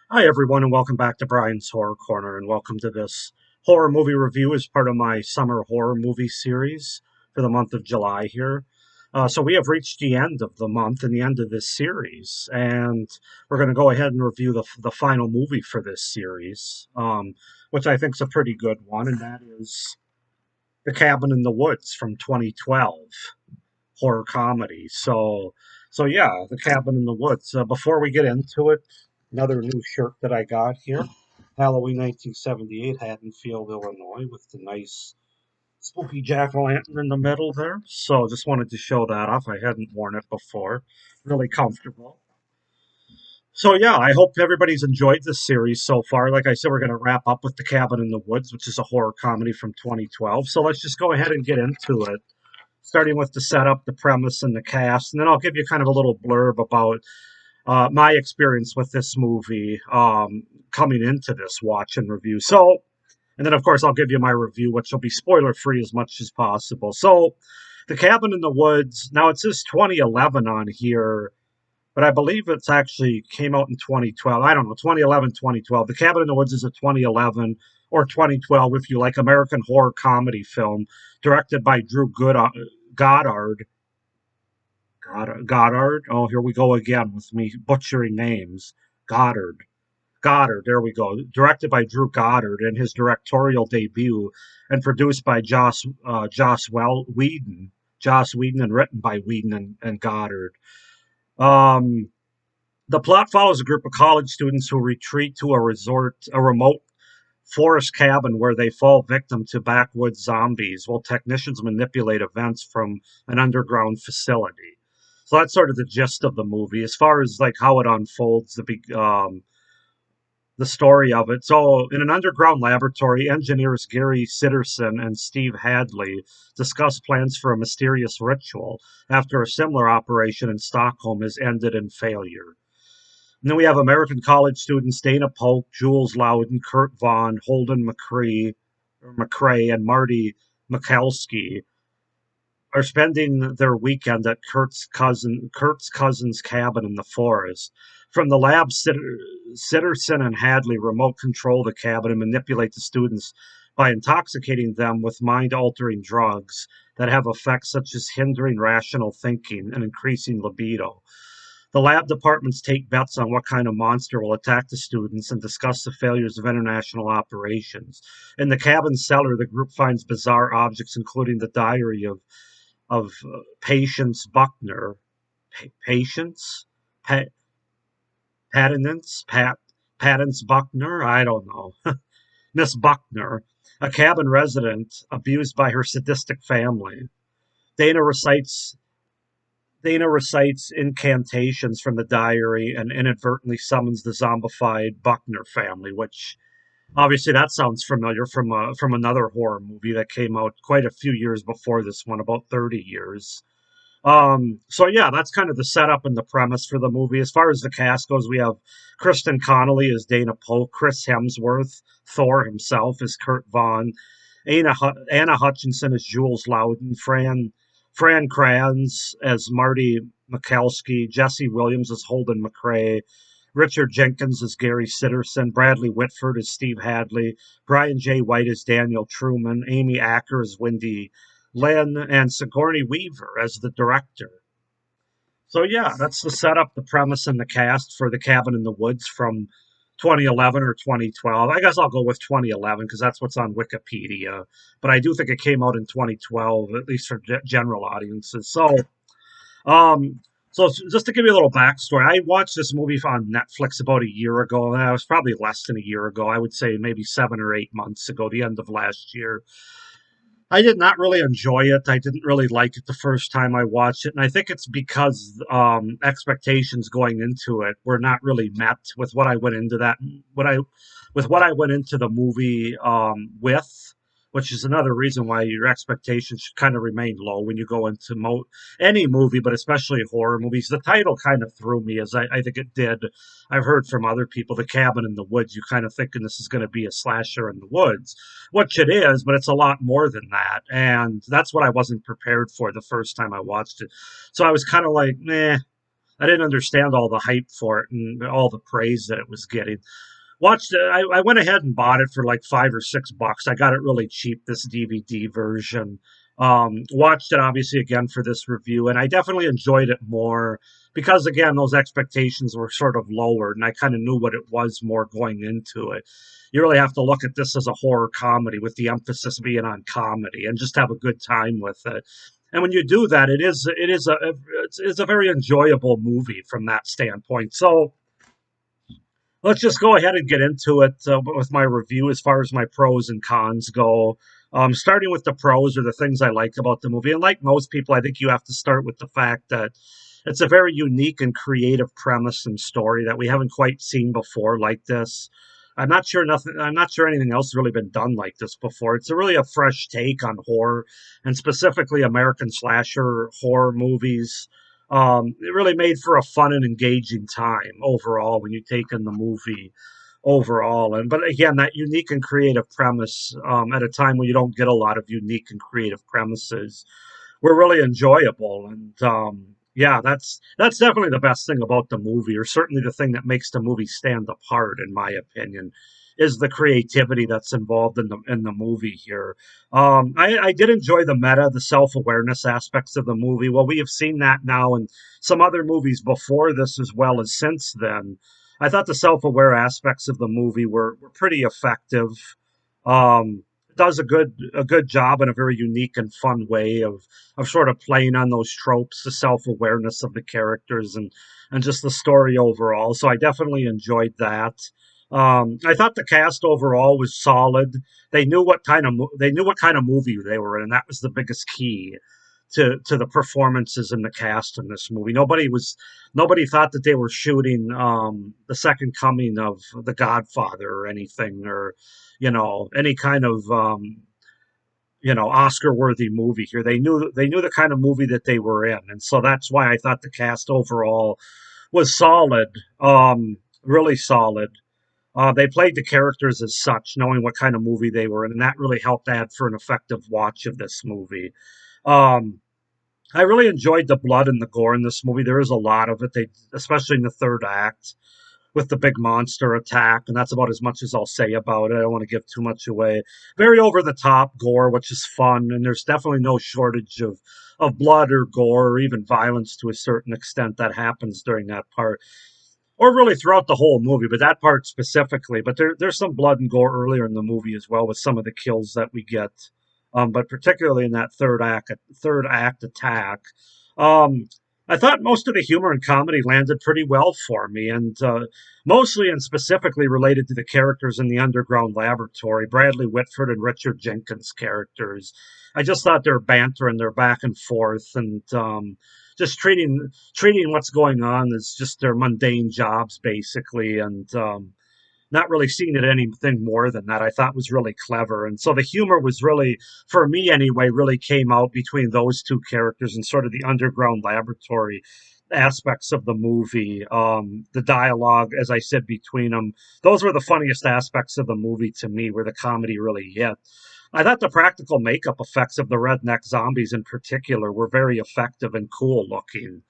Hi, everyone, and welcome back to Brian's Horror Corner, and welcome to this horror movie review as part of my summer horror movie series for the month of July here. So we have reached the end of the month and the end of this series, and we're going to go ahead and review the final movie for this series, which I think is a pretty good one, and that is The Cabin in the Woods from 2012 horror comedy. So yeah, The Cabin in the Woods. Before we get into it, another new shirt that I got here, Halloween 1978, Haddonfield, Illinois, with the nice spooky jack-o'-lantern in the middle there. So just wanted to show that off. I hadn't worn it before. Really comfortable. So yeah, I hope everybody's enjoyed this series so far. Like I said, we're going to wrap up with The Cabin in the Woods, which is a horror comedy from 2012. So let's just go ahead and get into it, starting with the setup, the premise, and the cast. And then I'll give you kind of a little blurb about my experience with this movie coming into this watch and review. So, and then of course I'll give you my review, which will be spoiler free as much as possible. So, The Cabin in the Woods. Now it says 2011 on here, but I believe it's actually came out in 2012. I don't know, 2011, 2012. The Cabin in the Woods is a 2011 or 2012, if you like, American horror comedy film directed by Drew Goddard. Goddard. Oh, here we go again with me butchering names. Goddard. Goddard. There we go. Directed by Drew Goddard in his directorial debut, and produced by Whedon. Joss Whedon, and written by Whedon and Goddard. Um, the plot follows a group of college students who retreat to a remote forest cabin where they fall victim to backwoods zombies while technicians manipulate events from an underground facility. So that's sort of the gist of the movie. As far as like how it unfolds, the story of it. So, in an underground laboratory, engineers Gary Sitterson and Steve Hadley discuss plans for a mysterious ritual after a similar operation in Stockholm has ended in failure. And then we have American college students Dana Polk, Jules Loudon, Kurt Vaughn, Holden McCrae, and Marty Mikulski are spending their weekend at Kurt's cousin's cabin in the forest. From the lab, Sitterson and Hadley remote control the cabin and manipulate the students by intoxicating them with mind-altering drugs that have effects such as hindering rational thinking and increasing libido. The lab departments take bets on what kind of monster will attack the students and discuss the failures of international operations. In the cabin cellar, the group finds bizarre objects, including the diary of Patience Buckner. Patience? Pa- Patence Buckner? I don't know. Miss Buckner, a cabin resident abused by her sadistic family. Dana recites Dana recites incantations from the diary and inadvertently summons the zombified Buckner family, which obviously that sounds familiar from another horror movie that came out quite a few years before this one, about 30 years. So yeah, that's kind of the setup and the premise for the movie. As far as the cast goes, we have Kristen Connolly as Dana Polk, Chris Hemsworth, Thor himself as Kurt Vaughn, Anna Hutchinson as Jules Loudon, Fran Kranz as Marty Mikulski, Jesse Williams as Holden McCrae, Richard Jenkins as Gary Sitterson, Bradley Whitford as Steve Hadley, Brian J. White as Daniel Truman, Amy Acker as Wendy Lynn, and Sigourney Weaver as the director. So yeah, that's the setup, the premise, and the cast for The Cabin in the Woods from 2011 or 2012. I guess I'll go with 2011 because that's what's on Wikipedia. But I do think it came out in 2012, at least for general audiences. Um, so just to give you a little backstory, I watched this movie on Netflix about a year ago. And it was probably less than a year ago. I would say maybe 7 or 8 months ago, the end of last year. I did not really enjoy it. I didn't really like it the first time I watched it, and I think it's because expectations going into it were not really met with what I went into that what I with what I went into the movie with, which is another reason why your expectations should kind of remain low when you go into any movie, but especially horror movies. The title kind of threw me, as I think it did. I've heard from other people, The Cabin in the Woods. You kind of thinking this is going to be a slasher in the woods, which it is, but it's a lot more than that. And that's what I wasn't prepared for the first time I watched it. So I was kind of like, meh. I didn't understand all the hype for it and all the praise that it was getting. Watched it. I went ahead and bought it for like $5 or $6. I got it really cheap, this DVD version. Watched it obviously again for this review, and I definitely enjoyed it more because again those expectations were sort of lowered, and I kind of knew what it was more going into it. You really have to look at this as a horror comedy with the emphasis being on comedy, and just have a good time with it. And when you do that, it's a very enjoyable movie from that standpoint. So let's just go ahead and get into it with my review as far as my pros and cons go. Starting with the pros or the things I like about the movie. And like most people, I think you have to start with the fact that it's a very unique and creative premise and story that we haven't quite seen before like this. I'm not sure anything else has really been done like this before. It's really a fresh take on horror and specifically American slasher horror movies. It really made for a fun and engaging time overall when you take in the movie overall. And but again, that unique and creative premise at a time when you don't get a lot of unique and creative premises were really enjoyable. And yeah, that's definitely the best thing about the movie, or certainly the thing that makes the movie stand apart, in my opinion, is the creativity that's involved in the movie here. I did enjoy the meta, the self awareness aspects of the movie. Well, we have seen that now in some other movies before this as well as since then. I thought the self aware aspects of the movie were pretty effective. It does a good job in a very unique and fun way of sort of playing on those tropes, the self awareness of the characters and just the story overall. So I definitely enjoyed that. I thought the cast overall was solid. They knew what kind of movie they were in, and that was the biggest key to the performances and the cast in this movie. Nobody thought that they were shooting the second coming of The Godfather or anything, or any kind of Oscar worthy movie here. They knew the kind of movie that they were in, and so that's why I thought the cast overall was solid, really solid. They played the characters as such, knowing what kind of movie they were in, and that really helped add for an effective watch of this movie. Um, I really enjoyed the blood and the gore in this movie. There is a lot of it. Especially in the third act with the big monster attack, and that's about as much as I'll say about it. I don't want to give too much away. Very over the top gore, which is fun, and there's definitely no shortage of blood or gore or even violence to a certain extent that happens during that part, or really throughout the whole movie, but that part specifically. But there's some blood and gore earlier in the movie as well with some of the kills that we get, but particularly in that third act attack. Um, I thought most of the humor and comedy landed pretty well for me, and mostly and specifically related to the characters in the underground laboratory, Bradley Whitford and Richard Jenkins' characters. I just thought their banter and their back and forth, and just treating what's going on as just their mundane jobs, basically, and not really seeing it anything more than that, I thought was really clever. And so the humor was really, for me anyway, really came out between those two characters and sort of the underground laboratory aspects of the movie. The dialogue, as I said, between them, those were the funniest aspects of the movie to me, where the comedy really hit. I thought the practical makeup effects of the redneck zombies in particular were very effective and cool looking.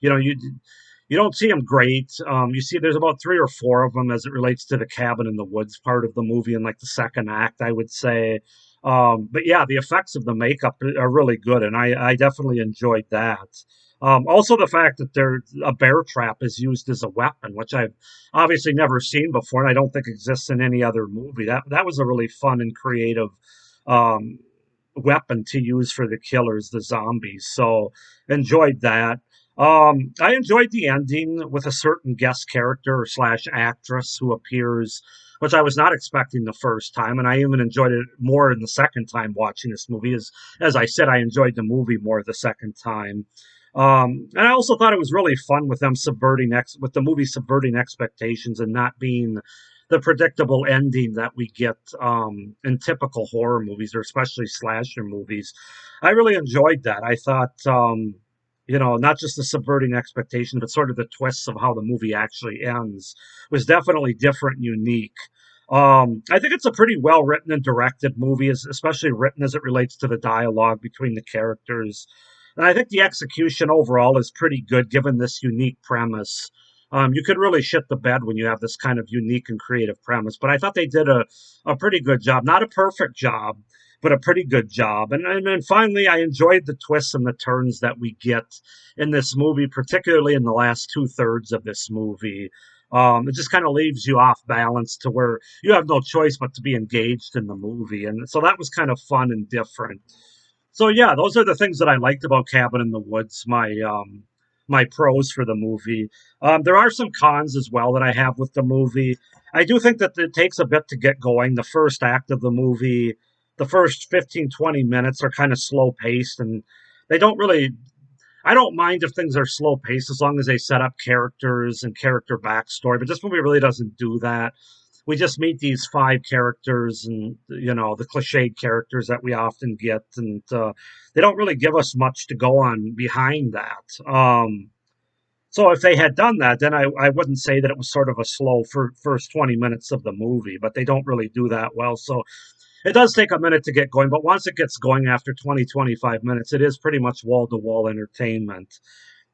You know, you don't see them great. You see there's about three or four of them as it relates to the cabin in the woods part of the movie in like the second act, I would say. But yeah, the effects of the makeup are really good, and I definitely enjoyed that. Also, the fact that a bear trap is used as a weapon, which I've obviously never seen before, and I don't think exists in any other movie. That was a really fun and creative um, weapon to use for the killers, the zombies. So enjoyed that. I enjoyed the ending with a certain guest character slash actress who appears, which I was not expecting the first time, and I even enjoyed it more in the second time watching this movie. As I said, I enjoyed the movie more the second time. And I also thought it was really fun with them with the movie subverting expectations and not being the predictable ending that we get in typical horror movies, or especially slasher movies. I really enjoyed that. I thought, not just the subverting expectation, but sort of the twists of how the movie actually ends was definitely different and unique. I think it's a pretty well written and directed movie, especially written as it relates to the dialogue between the characters. And I think the execution overall is pretty good given this unique premise. You could really shit the bed when you have this kind of unique and creative premise, but I thought they did a pretty good job. Not a perfect job, but a pretty good job. And then finally, I enjoyed the twists and the turns that we get in this movie, particularly in the last two-thirds of this movie. It just kind of leaves you off balance to where you have no choice but to be engaged in the movie. And so that was kind of fun and different. So yeah, those are the things that I liked about Cabin in the Woods. My pros for the movie. There are some cons as well that I have with the movie. I do think that it takes a bit to get going. The first act of the movie, the first 15, 20 minutes are kind of slow paced, and they don't really. I don't mind if things are slow paced as long as they set up characters and character backstory, but this movie really doesn't do that. We just meet these five characters and, the cliched characters that we often get, and they don't really give us much to go on behind that. So if they had done that, then I wouldn't say that it was sort of a slow first 20 minutes of the movie, but they don't really do that well. So it does take a minute to get going, but once it gets going after 20, 25 minutes, it is pretty much wall to wall entertainment.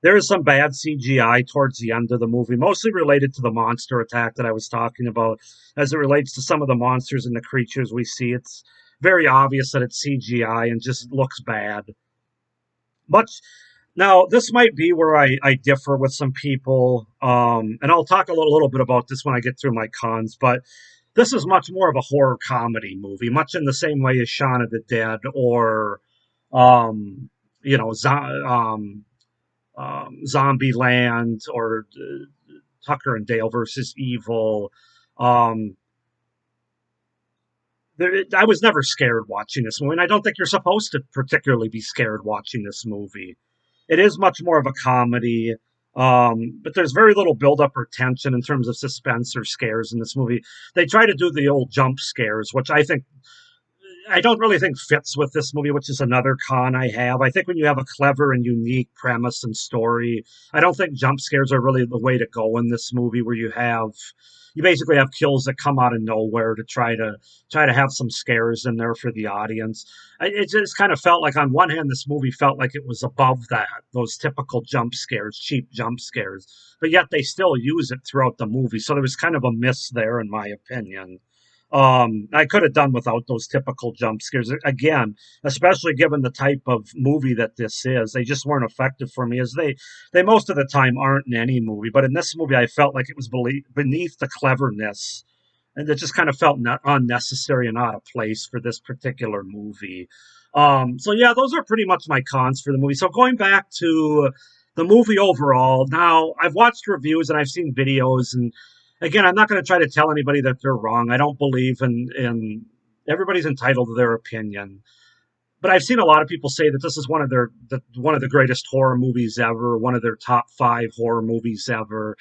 There is some bad CGI towards the end of the movie, mostly related to the monster attack that I was talking about. As it relates to some of the monsters and the creatures we see, it's very obvious that it's CGI and just looks bad. Much now, this might be where I differ with some people, and I'll talk a little bit about this when I get through my cons, but this is much more of a horror comedy movie, much in the same way as Shaun of the Dead or, um, you know, Zombie Land or Tucker and Dale versus Evil. Um, I was never scared watching this movie, and I don't think you're supposed to particularly be scared watching this movie. It is much more of a comedy, but there's very little buildup or tension in terms of suspense or scares in this movie. They try to do the old jump scares, which I don't really think fits with this movie, which is another con I have. I think when you have a clever and unique premise and story, I don't think jump scares are really the way to go in this movie, where you basically have kills that come out of nowhere to try to have some scares in there for the audience. It just kind of felt like, on one hand, this movie felt like it was above that, those typical jump scares, cheap jump scares, but yet they still use it throughout the movie. So there was kind of a miss there, in my opinion. I could have done without those typical jump scares. Again, especially given the type of movie that this is, they just weren't effective for me, as they most of the time aren't in any movie. But in this movie, I felt like it was beneath the cleverness, and it just kind of felt unnecessary and out of place for this particular movie. So yeah, those are pretty much my cons for the movie. So going back to the movie overall, now I've watched reviews and I've seen videos, and again, I'm not going to try to tell anybody that they're wrong. I don't believe in everybody's entitled to their opinion. But I've seen a lot of people say that this is one of the greatest horror movies ever, one of their top five horror movies ever.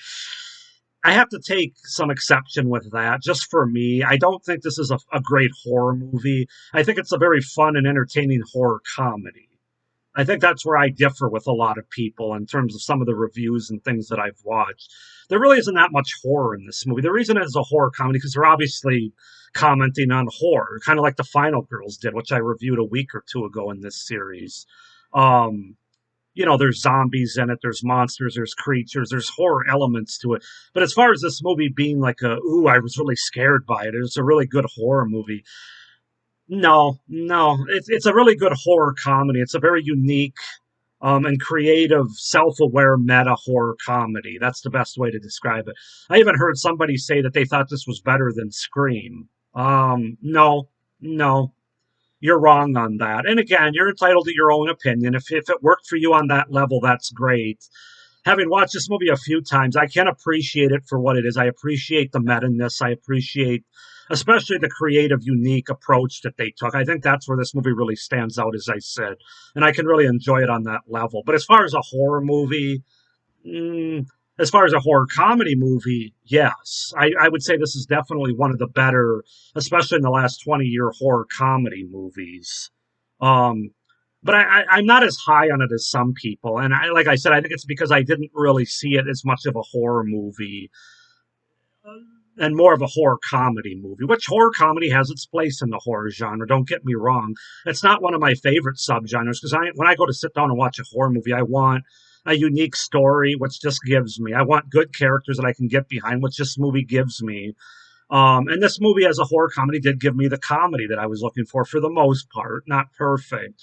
I have to take some exception with that. Just for me, I don't think this is a great horror movie. I think it's a very fun and entertaining horror comedy. I think that's where I differ with a lot of people in terms of some of the reviews and things that I've watched. There really isn't that much horror in this movie. The reason it's a horror comedy because they're obviously commenting on horror, kind of like the Final Girls did, which I reviewed a week or two ago in this series. Um, there's zombies in it, there's monsters, there's creatures, there's horror elements to it. But as far as this movie being like I was really scared by it, it's a really good horror movie. No, no, it's a really good horror comedy. It's a very unique and creative, self-aware meta horror comedy. That's the best way to describe it. I even heard somebody say that they thought this was better than Scream. No, no, you're wrong on that. And again, you're entitled to your own opinion. If it worked for you on that level, that's great. Having watched this movie a few times, I can appreciate it for what it is. I appreciate the meta-ness. I appreciate especially the creative, unique approach that they took. I think that's where this movie really stands out, as I said, and I can really enjoy it on that level. But as far as a horror movie, mm, as far as a horror comedy movie, yes, I would say this is definitely one of the better, especially in the last 20-year horror comedy movies. Um, but I'm not as high on it as some people, and like I said, I think it's because I didn't really see it as much of a horror movie. and more of a horror comedy movie, which horror comedy has its place in the horror genre. Don't get me wrong. It's not one of my favorite subgenres because when I go to sit down and watch a horror movie, I want a unique story, which just gives me. I want good characters that I can get behind, which this movie gives me. And this movie, as a horror comedy, did give me the comedy that I was looking for the most part. Not perfect,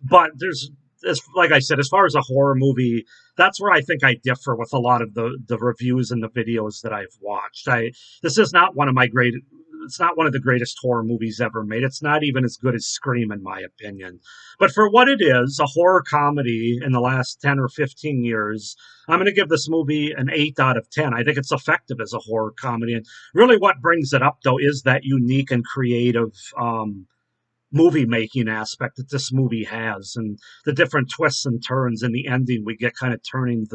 but there's like I said, as far as a horror movie, that's where I think I differ with a lot of the reviews and the videos that I've watched. I This is not one of my great. It's not one of the greatest horror movies ever made. It's not even as good as Scream, in my opinion. But for what it is, a horror comedy in the last 10 or 15 years, I'm going to give this movie an 8 out of 10. I think it's effective as a horror comedy. And really, what brings it up, though, is that unique and creative movie making aspect that this movie has, and the different twists and turns in the ending we get, kind of turning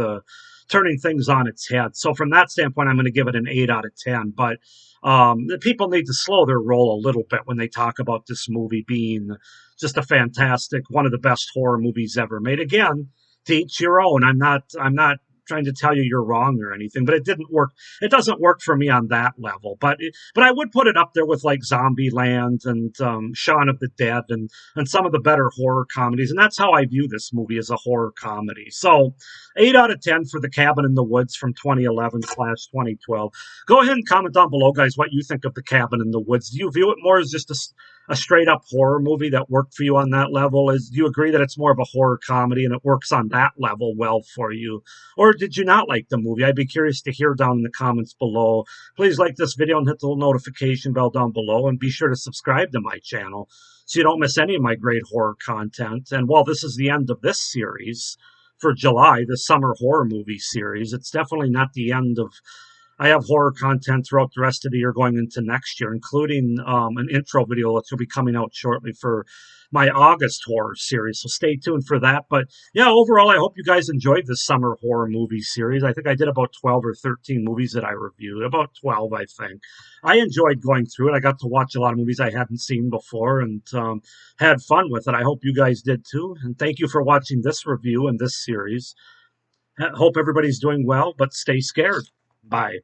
things on its head. So from that standpoint, I'm going to give it an 8 out of 10. But the people need to slow their roll a little bit when they talk about this movie being just a fantastic, one of the best horror movies ever made. Again, to each your own. I'm not trying to tell you you're wrong or anything, but it didn't work. It doesn't work for me on that level. But I would put it up there with like Zombieland and Shaun of the Dead and some of the better horror comedies. And that's how I view this movie, as a horror comedy. So 8 out of 10 for The Cabin in the Woods from 2011/2012. Go ahead and comment down below, guys, what you think of The Cabin in the Woods. Do you view it more as just a straight up horror movie that worked for you on that level? Do you agree that it's more of a horror comedy and it works on that level well for you? Or did you not like the movie? I'd be curious to hear down in the comments below. Please like this video and hit the little notification bell down below, and be sure to subscribe to my channel so you don't miss any of my great horror content. And while this is the end of this series for July, the summer horror movie series, it's definitely not the end of. I have horror content throughout the rest of the year going into next year, including an intro video that will be coming out shortly for my August horror series. So stay tuned for that. But yeah, overall, I hope you guys enjoyed this summer horror movie series. I think I did about 12 or 13 movies that I reviewed, about 12, I think. I enjoyed going through it. I got to watch a lot of movies I hadn't seen before, and had fun with it. I hope you guys did too. And thank you for watching this review and this series. Hope everybody's doing well, but stay scared. Bye.